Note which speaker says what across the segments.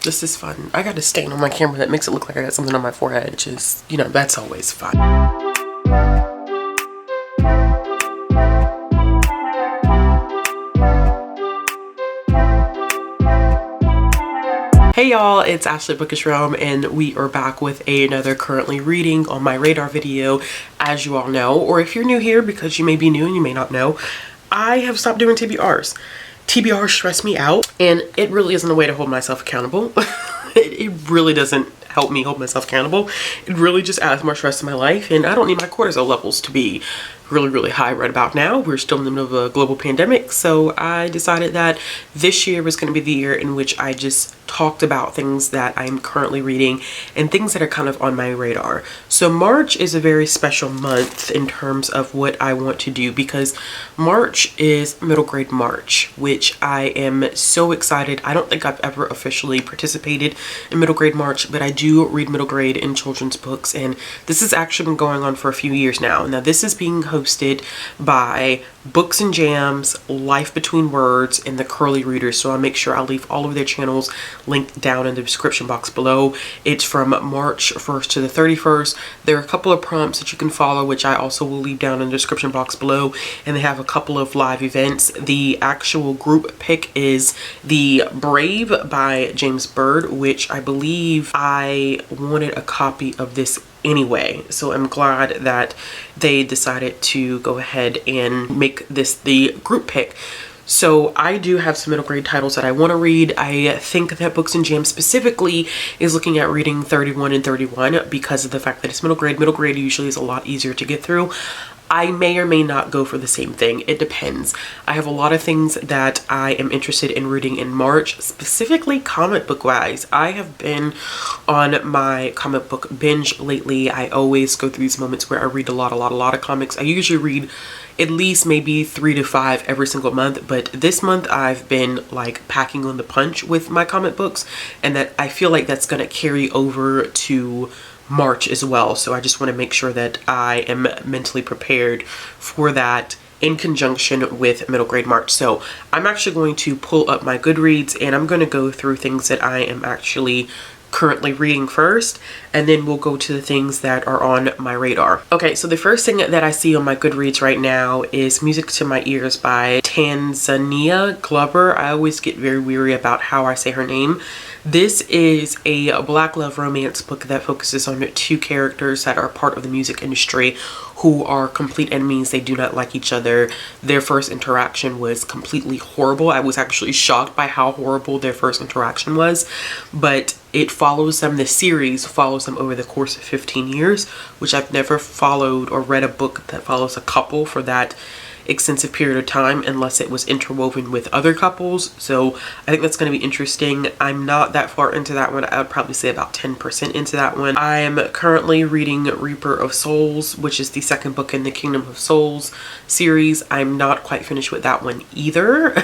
Speaker 1: This is fun. I got a stain on my camera that makes it look like I got something on my forehead, which is, you know, that's always fun. Hey y'all, it's Ashley Bookish Realm, and we are back with another currently reading on my radar video. As you all know, or if you're new here, because you may be new and you may not know, I have stopped doing TBRs. TBRs stress me out, and it really isn't a way to hold myself accountable. It really doesn't help me hold myself accountable. It really just adds more stress to my life, and I don't need my cortisol levels to be really high right about now. We're still in the middle of a global pandemic, so I decided that this year was going to be the year in which I just talked about things that I'm currently reading and things that are kind of on my radar. So March is a very special month in terms of what I want to do, because March is middle grade March, which I am so excited. I don't think I've ever officially participated in middle grade March, but I do read middle grade in children's books, and this has actually been going on for a few years now. Now this is being hosted by Books and Jams, Life Between Words, and the Curly Readers. So I'll make sure I'll leave all of their channels linked down in the description box below. It's from March 1st to the 31st. There are a couple of prompts that you can follow, which I also will leave down in the description box below. And they have a couple of live events. The actual group pick is The Brave by James Byrd, which I believe I wanted a copy of this anyway, so I'm glad that they decided to go ahead and make this the group pick. So I do have some middle grade titles that I want to read. I think that Books and Jam specifically is looking at reading 31 and 31 because of the fact that it's middle grade. Middle grade usually is a lot easier to get through. I may or may not go for the same thing. It depends. I have a lot of things that I am interested in reading in March, specifically comic book wise. I have been on my comic book binge lately. I always go through these moments where I read a lot of comics. I usually read at least maybe 3 to 5 every single month, but this month I've been like packing on the punch with my comic books, and that I feel like that's gonna carry over to March as well. So I just want to make sure that I am mentally prepared for that in conjunction with middle grade March. So I'm actually going to pull up my Goodreads, and I'm going to go through things that I am actually currently reading first, and then we'll go to the things that are on my radar. Okay, so the first thing that I see on my Goodreads right now is Music to My Ears by Tanzania Glover. I always get very weary about how I say her name. This is a Black love romance book that focuses on 2 characters that are part of the music industry who are complete enemies. They do not like each other. Their first interaction was completely horrible. I was actually shocked by how horrible their first interaction was, but it follows them, the series follows them over the course of 15 years, which I've never followed or read a book that follows a couple for that extensive period of time unless it was interwoven with other couples. So I think that's going to be interesting. I'm not that far into that one. I would probably say about 10% into that one. I'm currently reading Reaper of Souls, which is the second book in the Kingdom of Souls series. I'm not quite finished with that one either.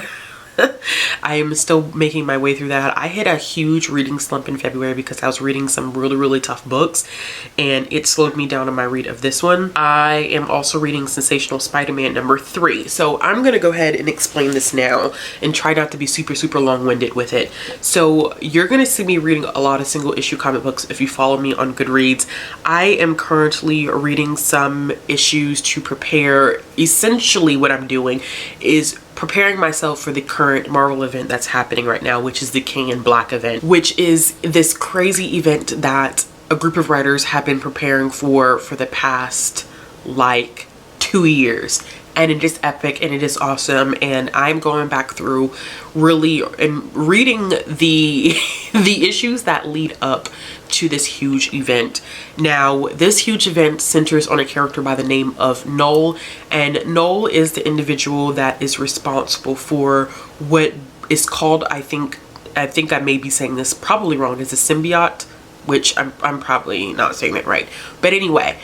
Speaker 1: I am still making my way through that. I hit a huge reading slump in February because I was reading some really tough books, and it slowed me down on my read of this one. I am also reading Sensational Spider-Man number 3. So I'm going to go ahead and explain this now and try not to be super long-winded with it. So you're going to see me reading a lot of single issue comic books if you follow me on Goodreads. I am currently reading some issues to prepare. Essentially what I'm doing is preparing myself for the current Marvel event that's happening right now, which is the King in Black event, which is this crazy event that a group of writers have been preparing for the past like 2 years. And it is epic and it is awesome, and I'm going back through really and reading the issues that lead up to this huge event. Now, this huge event centers on a character by the name of Null, and Null is the individual that is responsible for what is called, I think I may be saying this probably wrong, is a symbiote, which I'm probably not saying that right. But anyway,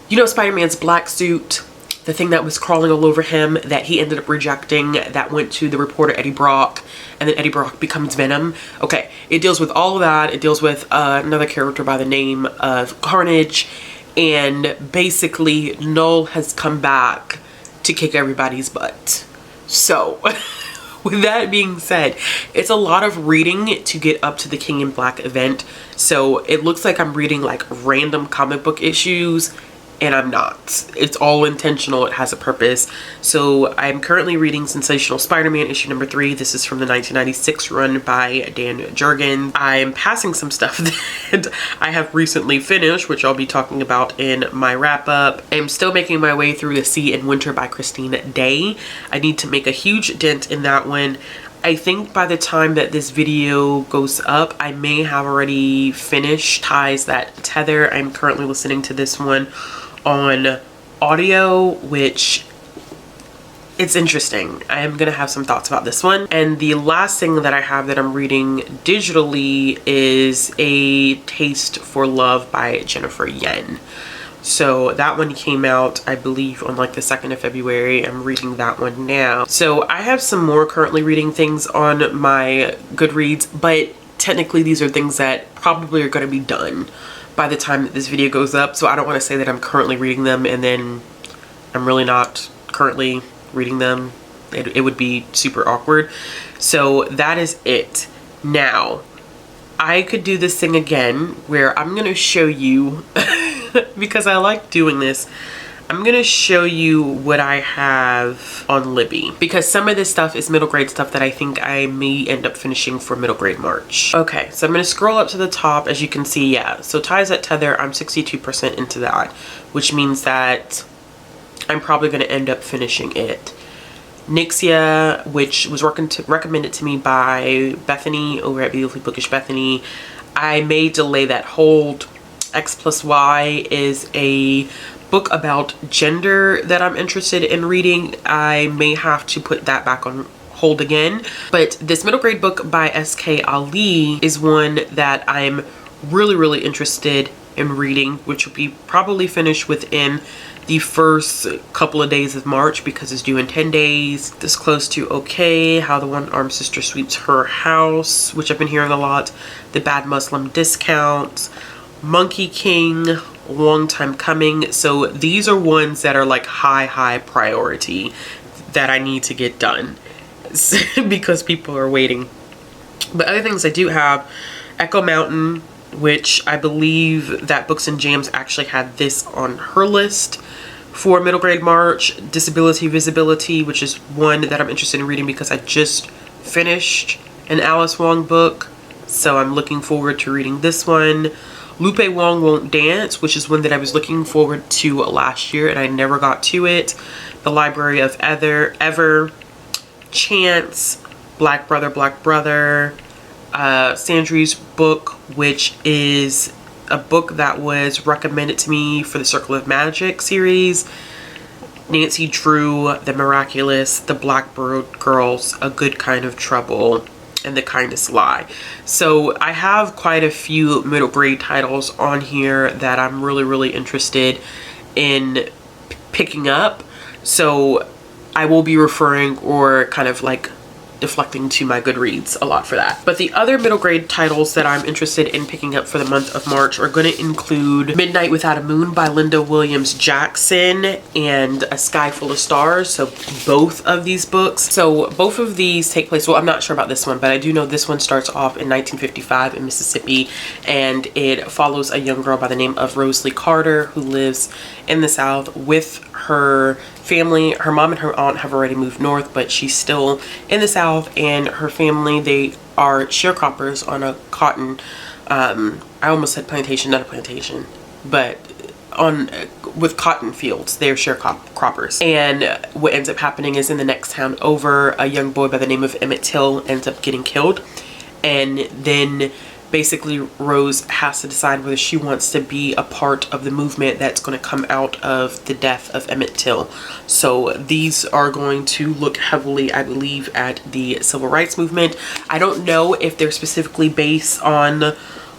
Speaker 1: you know Spider-Man's black suit, the thing that was crawling all over him that he ended up rejecting, that went to the reporter Eddie Brock, and then Eddie Brock becomes Venom. Okay, it deals with all of that. It deals with another character by the name of Carnage, and basically Null has come back to kick everybody's butt. So with that being said, it's a lot of reading to get up to the King in Black event. So it looks like I'm reading like random comic book issues, and I'm not. It's all intentional. It has a purpose. So I'm currently reading Sensational Spider-Man issue number 3. This is from the 1996 run by Dan Jurgens. I'm passing some stuff that I have recently finished, which I'll be talking about in my wrap up. I'm still making my way through The Sea in Winter by Christine Day. I need to make a huge dent in that one. I think by the time that this video goes up, I may have already finished Ties That Tether. I'm currently listening to this one on audio, which it's interesting. I am gonna have some thoughts about this one. And the last thing that I have that I'm reading digitally is A Taste for Love by Jennifer Yen. So that one came out, I believe, on like the 2nd of February. I'm reading that one now. So I have some more currently reading things on my Goodreads, but technically these are things that probably are going to be done by the time that this video goes up. So I don't want to say that I'm currently reading them and then I'm really not currently reading them. It would be super awkward. So that is it. Now, I could do this thing again where I'm going to show you because I like doing this. I'm gonna show you what I have on Libby because some of this stuff is middle grade stuff that I think I may end up finishing for middle grade March. Okay, so I'm gonna scroll up to the top. As you can see, yeah, so Ties That Tether, I'm 62% into that, which means that I'm probably gonna end up finishing it. Nixia, which was recommended to me by Bethany over at Beautifully Bookish Bethany, I may delay that hold. X+Y is a book about gender that I'm interested in reading. I may have to put that back on hold again. But this middle grade book by S.K. Ali is one that I'm really interested in reading, which will be probably finished within the first couple of days of March because it's due in 10 days. This Close to Okay, How the One-Armed Sister Sweeps Her House, which I've been hearing a lot. The Bad Muslim Discount, Monkey King, Long Time Coming. So these are ones that are like high priority that I need to get done because people are waiting. But other things I do have, Echo Mountain, which I believe that Books and Jams actually had this on her list for middle grade March. Disability Visibility, which is one that I'm interested in reading because I just finished an Alice Wong book, so I'm looking forward to reading this one. Lupe Wong Won't Dance, which is one that I was looking forward to last year and I never got to it. The Library of Ever, Chance, Black Brother, Sandry's book, which is a book that was recommended to me for the Circle of Magic series. Nancy Drew, The Miraculous, The Blackbird Girls, A Good Kind of Trouble, and The Kindest Lie. So I have quite a few middle grade titles on here that I'm really interested in picking up. So I will be referring or kind of like deflecting to my Goodreads a lot for that. But the other middle grade titles that I'm interested in picking up for the month of March are going to include Midnight Without a Moon by Linda Williams Jackson and A Sky Full of Stars. So both of these books. So both of these take place, well, I'm not sure about this one, but I do know this one starts off in 1955 in Mississippi, and it follows a young girl by the name of Rosalie Carter who lives in the South with her family. Her mom and her aunt have already moved north, but she's still in the South, and her family, they are sharecroppers on a cotton, I almost said plantation, not a plantation, but with cotton fields. They're sharecroppers. And what ends up happening is in the next town over, a young boy by the name of Emmett Till ends up getting killed, and then basically Rose has to decide whether she wants to be a part of the movement that's going to come out of the death of Emmett Till. So these are going to look heavily, I believe, at the civil rights movement. I don't know if they're specifically based on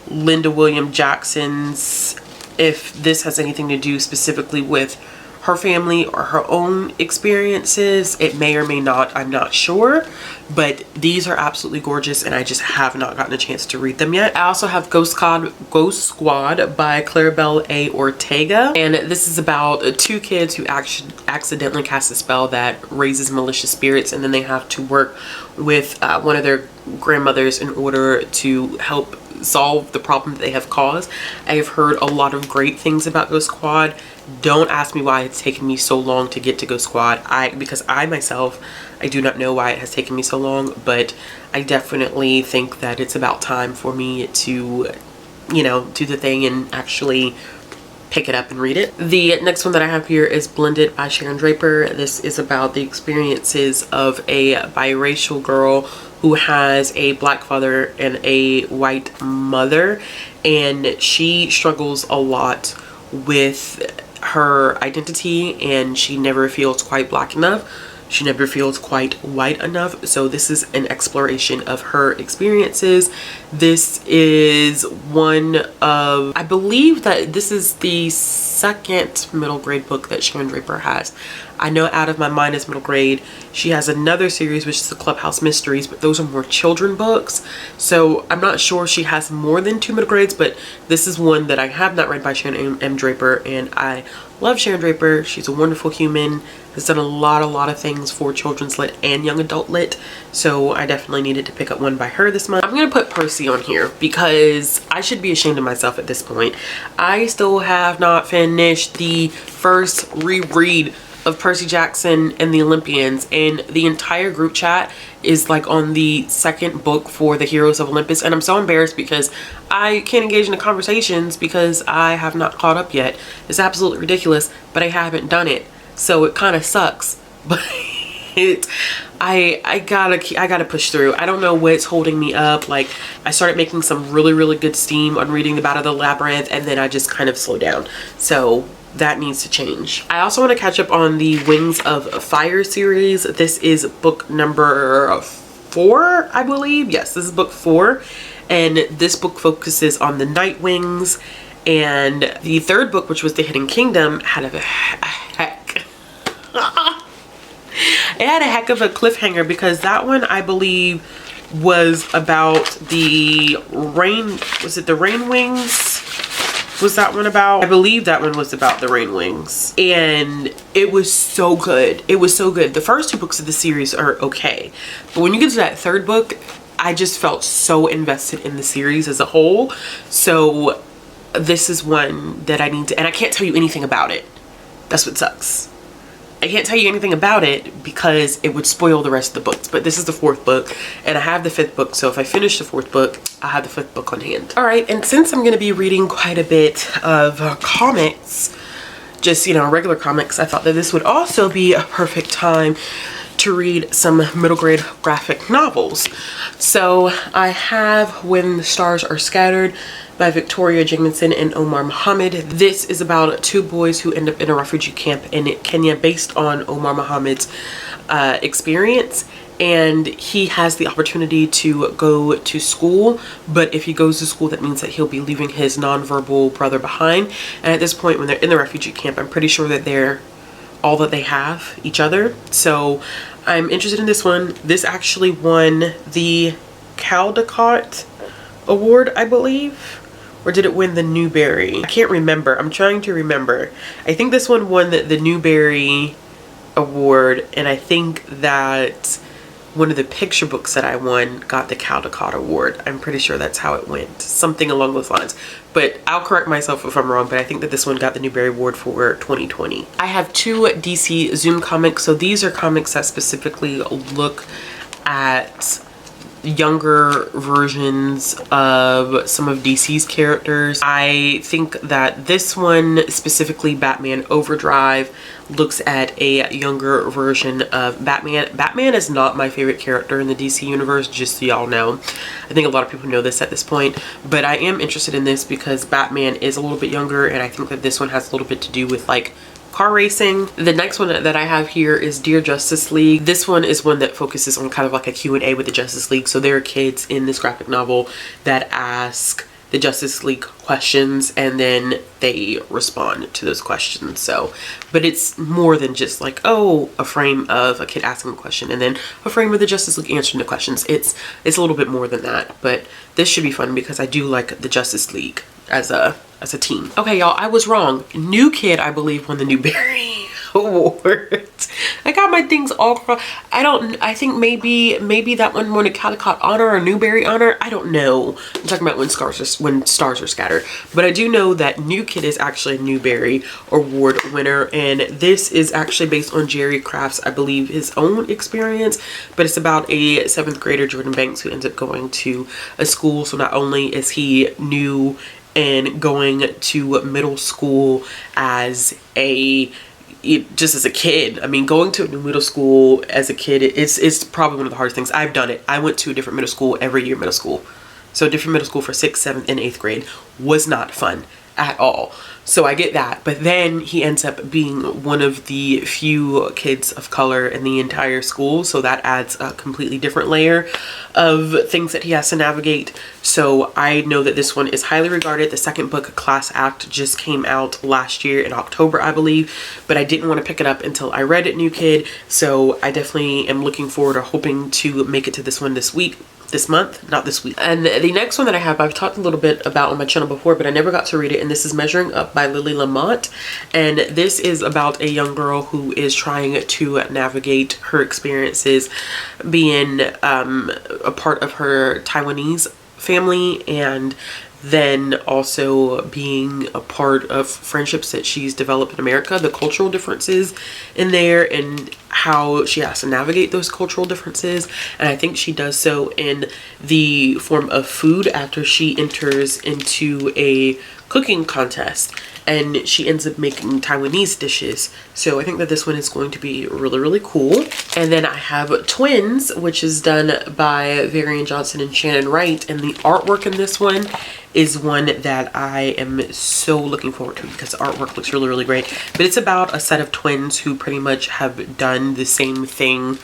Speaker 1: Linda Williams Jackson's, if this has anything to do specifically with her family or her own experiences. It may or may not, I'm not sure, but these are absolutely gorgeous and I just have not gotten a chance to read them yet. I also have Ghost Squad by Claribel A. Ortega, and this is about two kids who actually accidentally cast a spell that raises malicious spirits, and then they have to work with one of their grandmothers in order to help solve the problem that they have caused. I have heard a lot of great things about Ghost Squad. Don't ask me why it's taken me so long to get to Ghost Squad. Because I myself, I do not know why it has taken me so long, but I definitely think that it's about time for me to, you know, do the thing and actually pick it up and read it. The next one that I have here is Blended by Sharon Draper. This is about the experiences of a biracial girl who has a black father and a white mother, and she struggles a lot with her identity and she never feels quite black enough. She never feels quite white enough. So this is an exploration of her experiences. This is one of, I believe that this is the second middle grade book that Sharon Draper has. I know Out of My Mind is middle grade. She has another series which is the Clubhouse Mysteries, but those are more children books. So I'm not sure she has more than 2 middle grades, but this is one that I have not read by Sharon M. Draper, and I love Sharon Draper. She's a wonderful human, has done a lot of things for children's lit and young adult lit, so I definitely needed to pick up one by her this month. I'm gonna put Percy on here because I should be ashamed of myself at this point. I still have not finished the first reread of Percy Jackson and the Olympians, and the entire group chat is like on the second book for the Heroes of Olympus, and I'm so embarrassed because I can't engage in the conversations because I have not caught up yet. It's absolutely ridiculous, but I haven't done it, so it kind of sucks. But I gotta push through. I don't know what's holding me up. Like, I started making some really good steam on reading the Battle of the Labyrinth, and then I just kind of slowed down, so that needs to change. I also want to catch up on the Wings of Fire series. This is book number 4, I believe. Yes, this is book 4, and this book focuses on the Night Wings. And the third book, which was The Hidden Kingdom, had a heck it had a heck of a cliffhanger, because that one, I believe, was about the rain. Was it the Rain Wings? Was that one about? I believe that one was about the Rain Wings, and it was so good. It was so good. The first 2 books of the series are okay, but when you get to that third book, I just felt so invested in the series as a whole. So this is one that I need to, and I can't tell you anything about it. That's what sucks. I can't tell you anything about it because it would spoil the rest of the books, but this is the 4th book and I have the 5th book, so if I finish the 4th book, I have the 5th book on hand. All right, and since I'm going to be reading quite a bit of comics, just, you know, regular comics, I thought that this would also be a perfect time to read some middle grade graphic novels. So I have When the Stars Are Scattered by Victoria Jamieson and Omar Mohammed. This is about 2 boys who end up in a refugee camp in Kenya based on Omar Mohammed's experience. And he has the opportunity to go to school, but if he goes to school, that means that he'll be leaving his nonverbal brother behind. And at this point, when they're in the refugee camp, I'm pretty sure that they're all that they have, each other. So I'm interested in this one. This actually won the Caldecott Award, I believe. Or did it win the Newbery? I can't remember. I'm trying to remember. I think this one won the Newbery Award, and I think that one of the picture books that I won got the Caldecott Award. I'm pretty sure that's how it went. Something along those lines. But I'll correct myself if I'm wrong, but I think that this one got the Newbery Award for 2020. I have 2 DC Zoom comics. So these are comics that specifically look at younger versions of some of DC's characters. I think that this one, specifically Batman Overdrive, looks at a younger version of Batman. Batman is not my favorite character in the DC universe, just so y'all know. I think a lot of people know this at this point, but I am interested in this because Batman is a little bit younger, and I think that this one has a little bit to do with like car racing. The next one that I have here is Dear Justice League. This one is one that focuses on kind of like a Q&A with the Justice League. So there are kids in this graphic novel that ask the Justice League questions, and then they respond to those questions. So, but it's more than just like, oh, a frame of a kid asking a question and then a frame of the Justice League answering the questions. It's a little bit more than that, but this should be fun because I do like the Justice League as a team. Okay, y'all, I was wrong. New Kid, I believe, won the Newbery Award. I got my things all crossed. I think maybe that one won a Caldecott Honor or a Newbery Honor. I don't know. I'm talking about when stars are scattered. But I do know that New Kid is actually a Newbery Award winner, and this is actually based on Jerry Craft's, I believe, his own experience. But it's about a 7th grader, Jordan Banks, who ends up going to a school. So not only is he new and going to middle school as just as a kid. I mean, going to a new middle school as a kid, it's probably one of the hardest things. I've done it. I went to a different middle school every year, middle school. So different middle school for 6th, 7th, and 8th grade was not fun at all. So I get that. But then he ends up being one of the few kids of color in the entire school. So that adds a completely different layer of things that he has to navigate. So I know that this one is highly regarded. The second book, Class Act, just came out last year in October, I believe. But I didn't want to pick it up until I read it, New Kid. So I definitely am looking forward or hoping to make it to this one this month, not this week. And the next one that I have, I've talked a little bit about on my channel before, but I never got to read it, and this is Measuring Up by Lily Lamont. And this is about a young girl who is trying to navigate her experiences being a part of her Taiwanese family, and then also being a part of friendships that she's developed in America, the cultural differences in there, and how she has to navigate those cultural differences. And I think she does so in the form of food after she enters into a cooking contest, and she ends up making Taiwanese dishes. So I think that this one is going to be really, really cool. And then I have Twins, which is done by Varian Johnson and Shannon Wright, and the artwork in this one is one that I am so looking forward to because the artwork looks really, really great. But it's about a set of twins who pretty much have done the same thing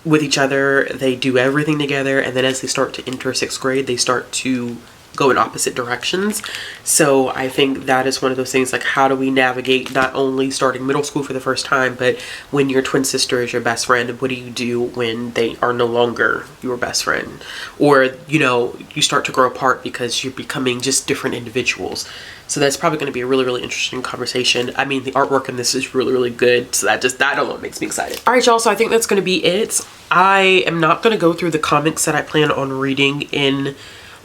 Speaker 1: with each other. They do everything together, and then as they start to enter 6th grade, they start to go in opposite directions. So I think that is one of those things, like, how do we navigate not only starting middle school for the first time, but when your twin sister is your best friend, what do you do when they are no longer your best friend? Or, you know, you start to grow apart because you're becoming just different individuals. So that's probably going to be a really, really interesting conversation. I mean, the artwork in this is really, really good. So that alone makes me excited. All right, y'all. So I think that's going to be it. I am not going to go through the comics that I plan on reading in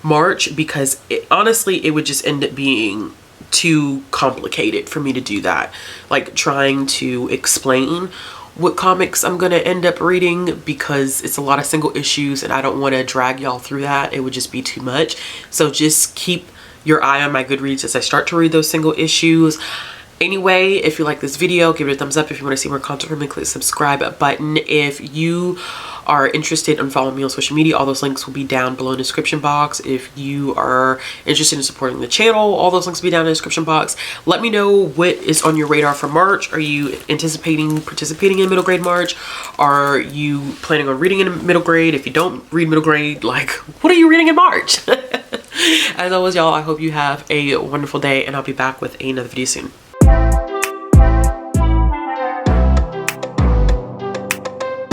Speaker 1: March because honestly, it would just end up being too complicated for me to do that. Like trying to explain what comics I'm going to end up reading because it's a lot of single issues and I don't want to drag y'all through that. It would just be too much. So just keep your eye on my Goodreads as I start to read those single issues. Anyway, if you like this video, give it a thumbs up. If you want to see more content from me, click the subscribe button. If you are interested in following me on social media, all those links will be down below in the description box. If you are interested in supporting the channel, all those links will be down in the description box. Let me know what is on your radar for March. Are you anticipating participating in middle grade March? Are you planning on reading in middle grade? If you don't read middle grade, like, what are you reading in March? As always, y'all, I hope you have a wonderful day, and I'll be back with another video soon.